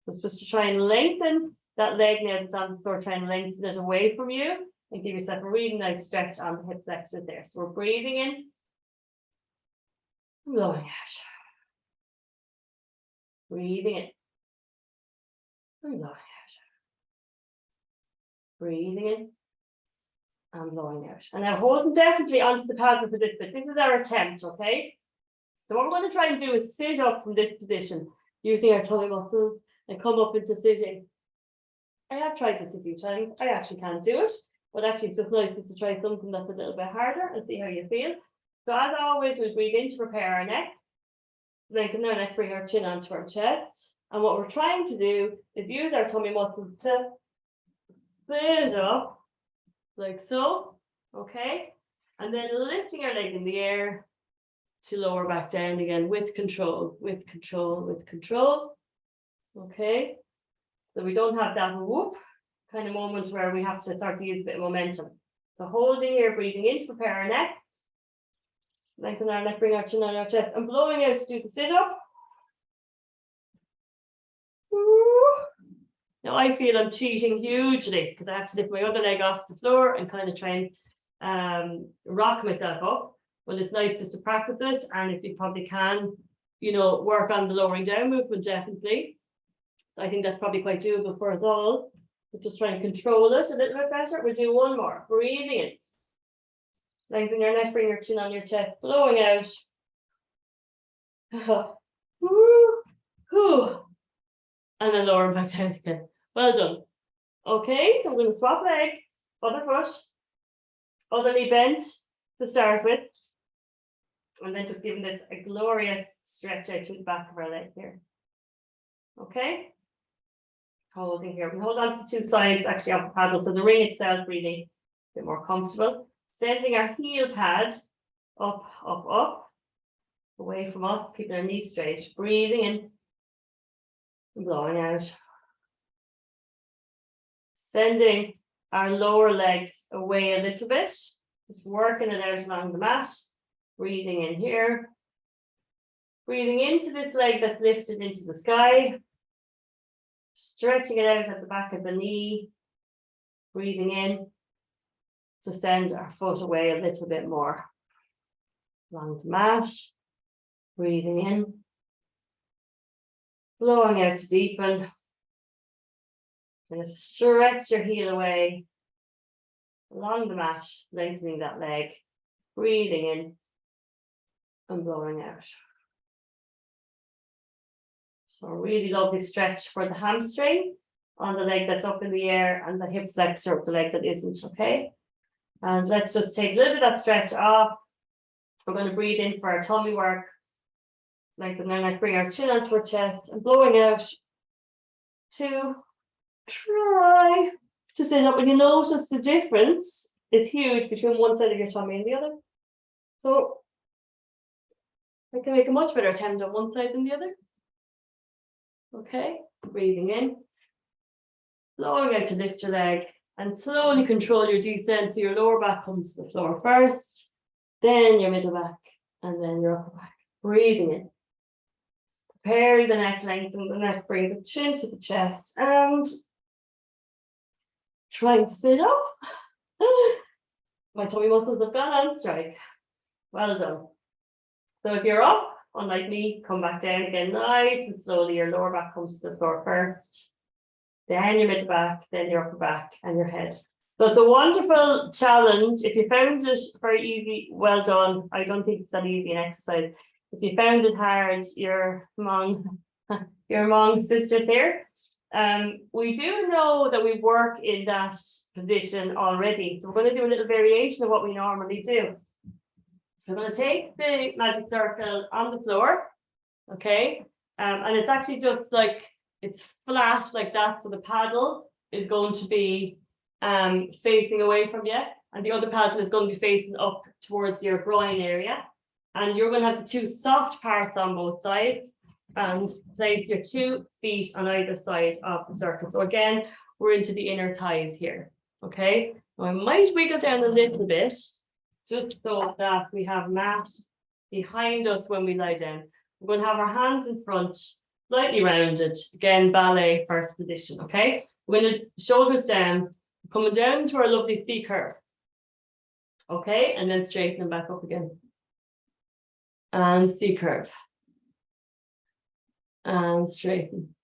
So it's just to try and lengthen that leg now that's on the floor, try and lengthen it away from you and give yourself a really nice stretch on the hip flexors there. So we're breathing in, blowing out. Breathing in, and blowing out. Breathing in, and blowing out. And now holding definitely onto the paddle for this bit. This is our attempt, okay? So what we're going to try and do is sit up from this position using our tummy muscles and come up into sitting. I have tried this a few times. I actually can't do it, but actually it's just nice to try something that's a little bit harder and see how you feel. So as always, we'll breathe in to prepare our neck. Lengthen our neck, bring our chin onto our chest. And what we're trying to do is use our tummy muscles to sit up like so, okay? And then lifting our leg in the air to lower back down again with control, with control, with control. Okay, so we don't have that whoop kind of moment where we have to start to use a bit of momentum. So holding here, breathing in to prepare our neck. Lengthen our neck, bring our chin on our chest, and blowing out to do the sit-up. Now I feel I'm cheating hugely because I have to lift my other leg off the floor and kind of try and rock myself up. Well, it's nice just to practice it, and if you probably can, you know, work on the lowering down movement, definitely. I think that's probably quite doable for us all. But just try and control it a little bit better. We'll do one more. Breathing in. Lengthen your neck, bring your chin on your chest, blowing out. And then lowering back down again. Well done. Okay, so we're going to swap leg, other foot, other knee bent to start with. And then just giving this a glorious stretch out through the back of our leg here. Okay. Holding here. We hold on to the two sides actually of the paddle, so the ring itself really a bit more comfortable. Sending our heel pad up, up, up, away from us, keeping our knees straight. Breathing in and blowing out. Sending our lower leg away a little bit, just working it out along the mat. Breathing in here. Breathing into this leg that's lifted into the sky. Stretching it out at the back of the knee. Breathing in to send our foot away a little bit more. Along the mat. Breathing in. Blowing out to deepen. And stretch your heel away along the mat, lengthening that leg. Breathing in and blowing out. So a really lovely stretch for the hamstring on the leg that's up in the air and the hip flexor of the leg that isn't, okay? And let's just take a little bit of that stretch off. We're going to breathe in for our tummy work. Lengthen our neck, bring our chin onto our chest and blowing out to try to sit up. And you notice the difference is huge between one side of your tummy and the other. So I can make a much better attempt on one side than the other. Okay, breathing in, blowing out to lift your leg and slowly control your descent. So your lower back comes to the floor first, then your middle back, and then your upper back. Breathing in. Prepare the neck, lengthen the neck, bring the chin to the chest, and trying to sit up. My tummy muscles have gone on strike. Well done. So if you're up, unlike me, come back down again nice and slowly. Your lower back comes to the floor first, then your middle back, then your upper back and your head. So it's a wonderful challenge. If you found it very easy, well done. I don't think it's that easy an exercise. If you found it hard, you're among sisters here. We do know that we work in that position already. So we're going to do a little variation of what we normally do. So we're going to take the magic circle on the floor, okay? And it's actually just like, it's flat like that. So the paddle is going to be facing away from you, and the other paddle is going to be facing up towards your groin area. And you're going to have the two soft parts on both sides and place your 2 feet on either side of the circle. So again, we're into the inner thighs here, okay? Now I might wiggle down a little bit, just so that we have mat behind us when we lie down. We're going to have our hands in front, slightly rounded. Again, ballet first position, okay? We're going to shoulders down, coming down to our lovely C curve. Okay, and then straighten them back up again. And C curve. And straighten.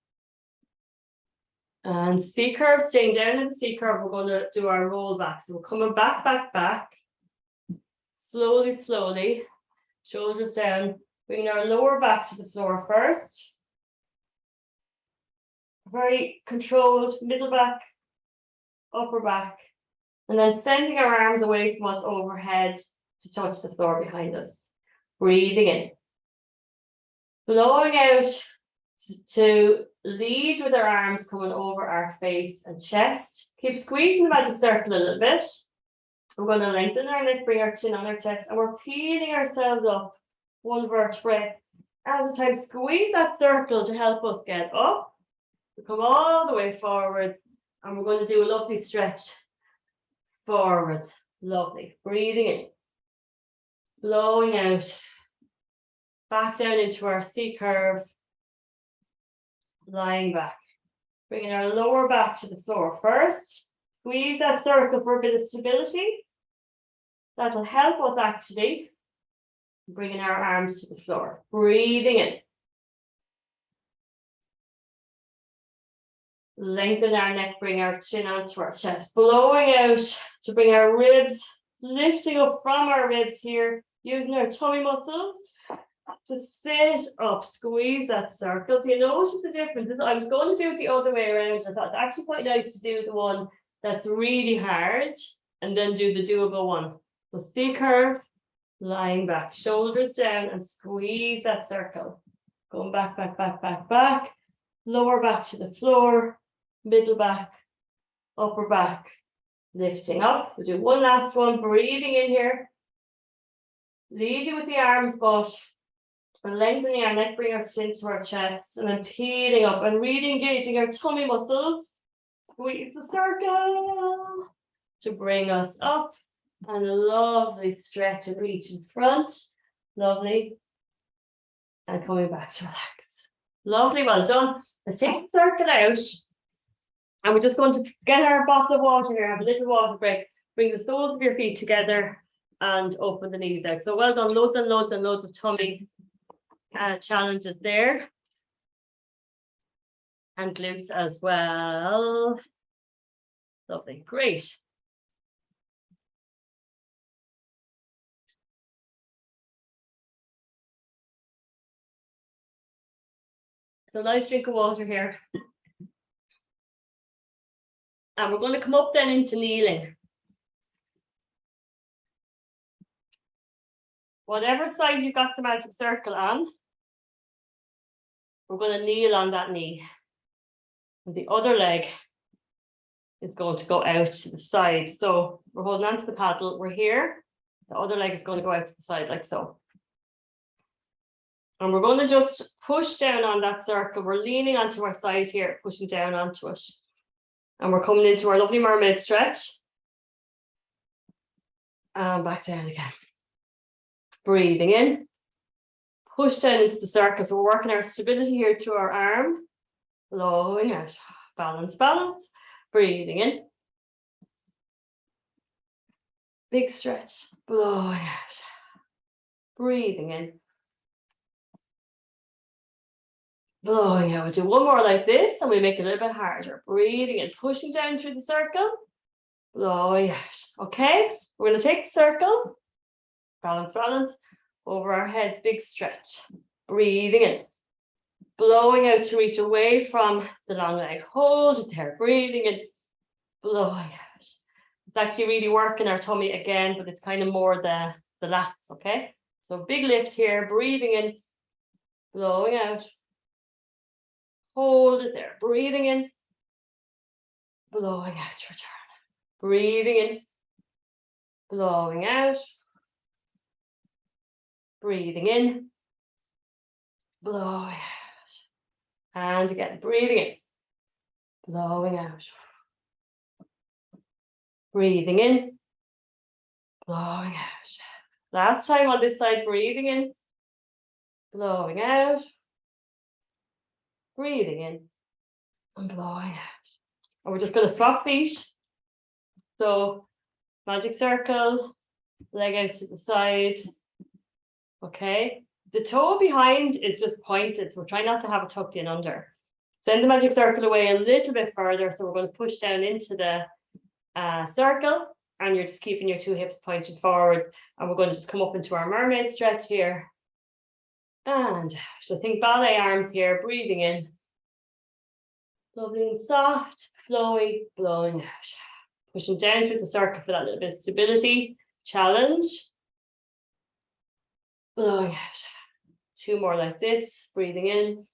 And C curve, staying down in the C curve, we're going to do our roll back. So we're coming back, back, back. Slowly, slowly. Shoulders down. Bringing our lower back to the floor first. Very controlled, middle back, upper back. And then sending our arms away from us overhead to touch the floor behind us. Breathing in. Blowing out to lead with our arms coming over our face and chest. Keep squeezing the magic circle a little bit. We're going to lengthen our neck, bring our chin on our chest, and we're peeling ourselves up one vertebrae at a time. Squeeze that circle to help us get up. We come all the way forwards, and we're going to do a lovely stretch forwards. Lovely. Breathing in. Blowing out. Back down into our C curve. Lying back. Bringing our lower back to the floor first. Squeeze that circle for a bit of stability. That'll help us actually. Bringing our arms to the floor. Breathing in. Lengthen our neck, bring our chin onto our chest. Blowing out to bring our ribs, lifting up from our ribs here, using our tummy muscles to sit up, squeeze that circle. So you notice the difference. I was going to do it the other way around. I thought it's actually quite nice to do the one that's really hard and then do the doable one. So C curve, lying back, shoulders down and squeeze that circle. Going back, back, back, back, back. Lower back to the floor, middle back, upper back, lifting up. We'll do one last one, breathing in here. Leading with the arms, but lengthening our neck, bring our chin to our chest, and then peeling up and really engaging our tummy muscles. Squeeze the circle to bring us up, and a lovely stretch and reach in front. Lovely. And coming back to relax. Lovely, well done. Let's take the circle out. And we're just going to get our bottle of water here, have a little water break. Bring the soles of your feet together and open the knees out. So well done, loads and loads and loads of tummy challenges there. And glutes as well. Lovely, great. So nice drink of water here. And we're going to come up then into kneeling. Whatever side you've got the magic circle on, we're going to kneel on that knee. And the other leg is going to go out to the side. So we're holding on to the paddle. We're here. The other leg is going to go out to the side like so. And we're going to just push down on that circle. We're leaning onto our side here, pushing down onto it. And we're coming into our lovely mermaid stretch. And back down again. Breathing in. Push down into the circle. So we're working our stability here through our arm. Blowing out. Balance, balance. Breathing in. Big stretch. Blowing out. Breathing in. Blowing out. We'll do one more like this and we make it a little bit harder. Breathing in, pushing down through the circle. Blowing out. Okay, we're going to take the circle. Balance, balance. Over our heads, big stretch. Breathing in. Blowing out to reach away from the long leg. Hold it there. Breathing in. Blowing out. It's actually really working our tummy again, but it's kind of more the lats, okay? So big lift here. Breathing in. Blowing out. Hold it there. Breathing in. Blowing out. Return. Breathing in. Blowing out. Breathing in. Blowing out. And again, breathing in. Blowing out. Breathing in. Blowing out. Last time on this side, breathing in. Blowing out. Breathing in and blowing out. And we're just going to swap feet. So magic circle, leg out to the side. Okay. The toe behind is just pointed. So we're trying not to have it tucked in under. Send the magic circle away a little bit further. So we're going to push down into the circle. And you're just keeping your two hips pointed forward. And we're going to just come up into our mermaid stretch here. And so think ballet arms here, breathing in. Lovely and soft, flowy, blowing out. Pushing down through the circle for that little bit of stability. Challenge. Blowing out. Two more like this, breathing in.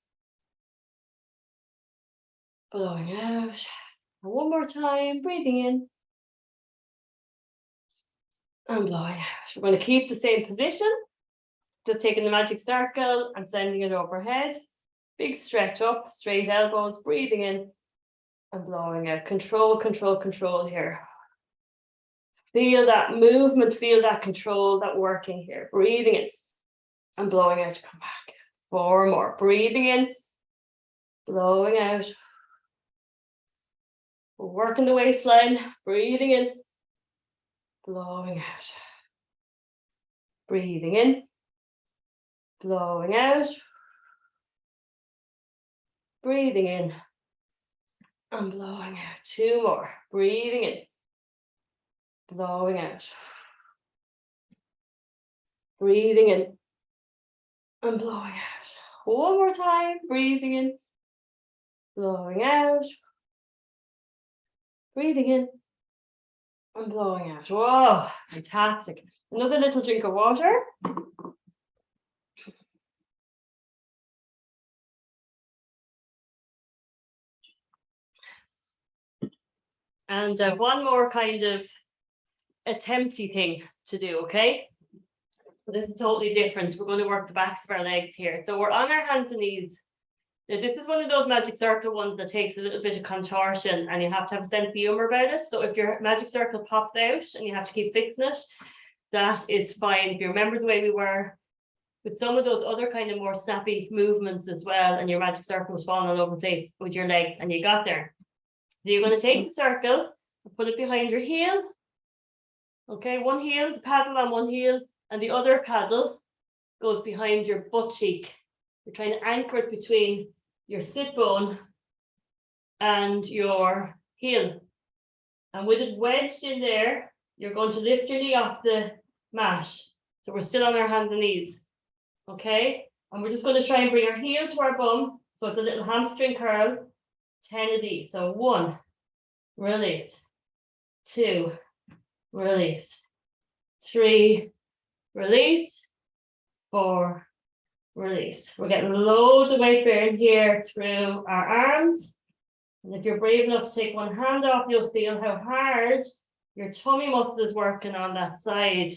Blowing out. And one more time, breathing in. And blowing out. We're going to keep the same position. Just taking the magic circle and sending it overhead. Big stretch up, straight elbows, breathing in and blowing out. Control, control, control here. Feel that movement, feel that control, that working here. Breathing in and blowing out to come back. Four more. Breathing in, blowing out. We're working the waistline, breathing in, blowing out. Breathing in. Blowing out. Breathing in. And blowing out. Two more. Breathing in. Blowing out. Breathing in. And blowing out. One more time. Breathing in. Blowing out. Breathing in. And blowing out. Whoa, fantastic. Another little drink of water. And one more kind of attempty thing to do, okay? This is totally different. We're going to work the backs of our legs here. So we're on our hands and knees. Now, this is one of those magic circle ones that takes a little bit of contortion and you have to have a sense of humor about it. So if your magic circle pops out and you have to keep fixing it, that is fine. If you remember the way we were with some of those other kind of more snappy movements as well, and your magic circle was falling all over the place with your legs, and you got there. So you're going to take the circle and put it behind your heel. Okay, one heel, the paddle on one heel, and the other paddle goes behind your butt cheek. You're trying to anchor it between your sit bone and your heel. And with it wedged in there, you're going to lift your knee off the mat. So we're still on our hands and knees. Okay, and we're just going to try and bring our heel to our bum. So it's a little hamstring curl. 10 of these. So 1, release. 2, release. 3, release. 4, release. We're getting loads of weight bearing here through our arms. And if you're brave enough to take one hand off, you'll feel how hard your tummy muscle is working on that side.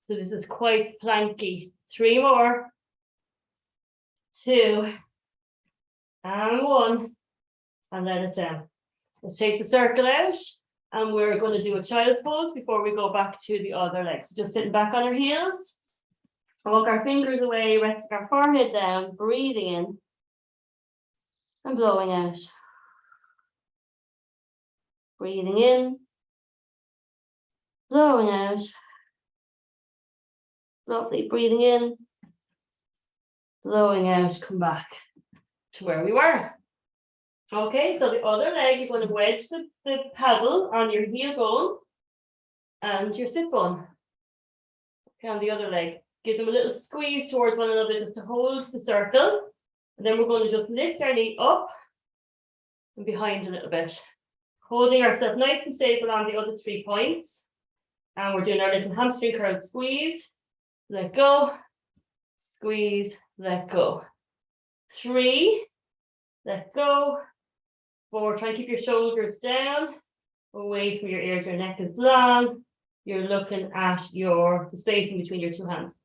So this is quite planky. 3 more. 2, and 1, and let it down. Let's take the circle out, and we're going to do a child's pose before we go back to the other leg. So just sitting back on our heels, walk our fingers away, resting our forehead down, breathing in, and blowing out. Breathing in, blowing out. Lovely, breathing in, blowing out, come back to where we were. Okay, so the other leg, you're going to wedge the paddle on your heel bone and your sit bone. Okay, on the other leg, give them a little squeeze towards one another just to hold the circle. And then we're going to just lift our knee up and behind a little bit, holding ourselves nice and stable on the other 3 points. And we're doing our little hamstring curl squeeze, let go, squeeze, let go. 3, let go. 4, try and keep your shoulders down, away from your ears, your neck is long. You're looking at the spacing between your 2 hands.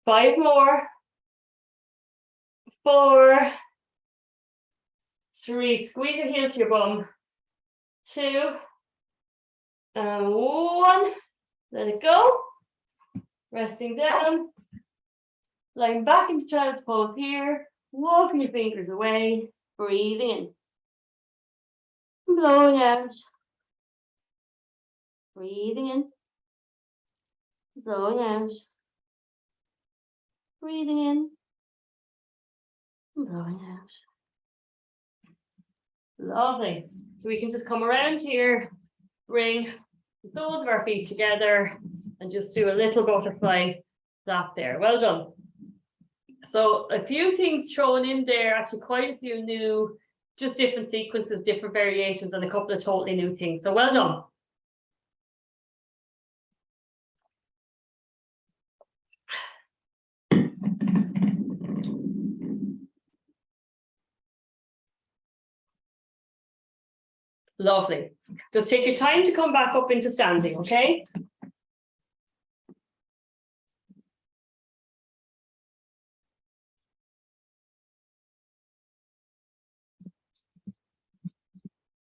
5 more. 4, 3, squeeze your heel to your bum. 2, and 1, let it go. Resting down, lying back into child's pose here, walking your fingers away, breathing in, blowing out, breathing in, blowing out, breathing in, blowing out. Lovely. So we can just come around here, bring the soles of our feet together, and just do a little butterfly flap there. Well done. So a few things thrown in there, actually quite a few new, just different sequences, different variations, and a couple of totally new things. So well done. Lovely. Just take your time to come back up into standing, okay?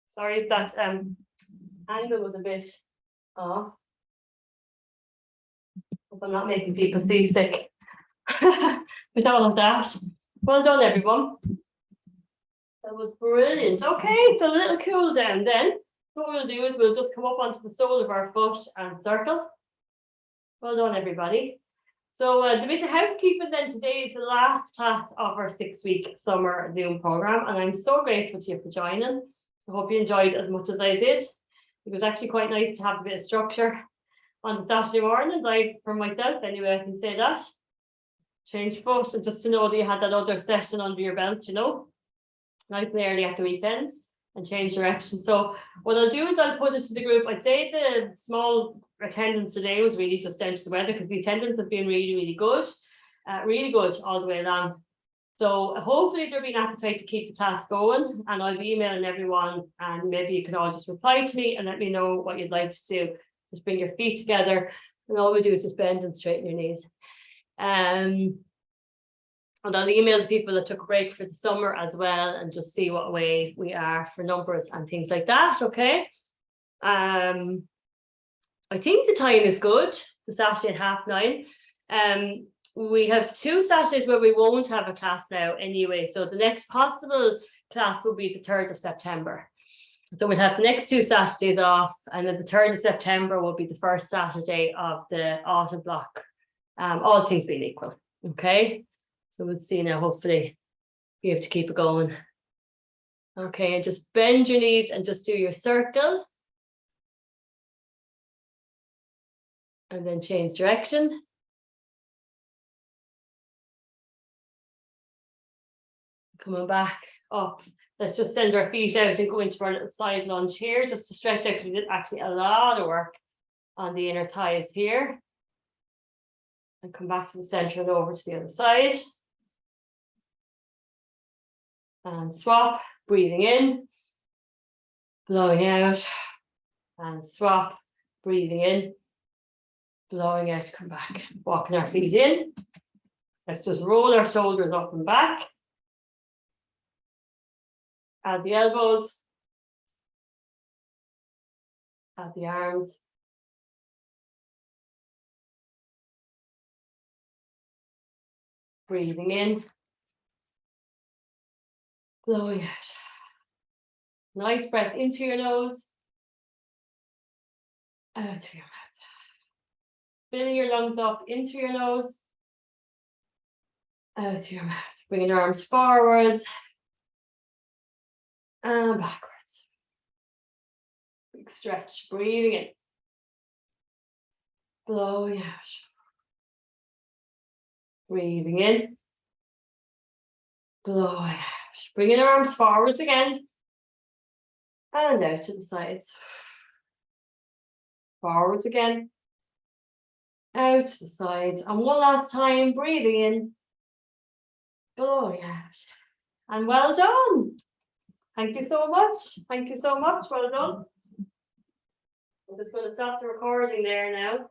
Sorry if that angle was a bit off. Hope I'm not making people seasick with all of that. Well done, everyone. That was brilliant. Okay, so a little cool down then. What we'll do is we'll just come up onto the sole of our foot and circle. Well done, everybody. So the bit of housekeeping then today is the last class of our 6-week summer Zoom program, and I'm so grateful to you for joining. I hope you enjoyed as much as I did. It was actually quite nice to have a bit of structure on the Saturday mornings. For myself anyway, I can say that. Change foot, and just to know that you had that other session under your belt, you know, nice and early at the weekends, and change direction. So what I'll do is I'll put it to the group. I'd say the small attendance today was really just down to the weather, because the attendance has been really good all the way along. So hopefully there'll be an appetite to keep the class going, and I'll be emailing everyone, and maybe you can all just reply to me and let me know what you'd like to do. Just bring your feet together, and all we do is just bend and straighten your knees. And I'll email the people that took a break for the summer as well, and just see what way we are for numbers and things like that. Okay. I think the time is good, the Saturday at 9:30. we have 2 Saturdays where we won't have a class now anyway. So the next possible class will be the 3rd of September. So we'll have the next 2 Saturdays off, and then the 3rd of September will be the first Saturday of the autumn block, all things being equal. Okay, so we'll see now, hopefully be able to keep it going. Okay, and just bend your knees and just do your circle. And then change direction. Coming back up. Let's just send our feet out and go into our little side lunge here, just to stretch out. We did actually a lot of work on the inner thighs here. And come back to the center and over to the other side. And swap, breathing in, blowing out, and swap, breathing in, blowing out, come back, walking our feet in. Let's just roll our shoulders up and back. Add the elbows. Add the arms. Breathing in. Blowing out. Nice breath into your nose. Out through your mouth. Filling your lungs up into your nose. Out through your mouth. Bringing your arms forwards. And backwards. Big stretch. Breathing in. Blowing out. Breathing in. Blowing out. Bringing our arms forwards again. And out to the sides. Forwards again. Out to the sides. And one last time, breathing in. Blowing out. And well done. Thank you so much. Thank you so much. Well done. I'm just going to stop the recording there now.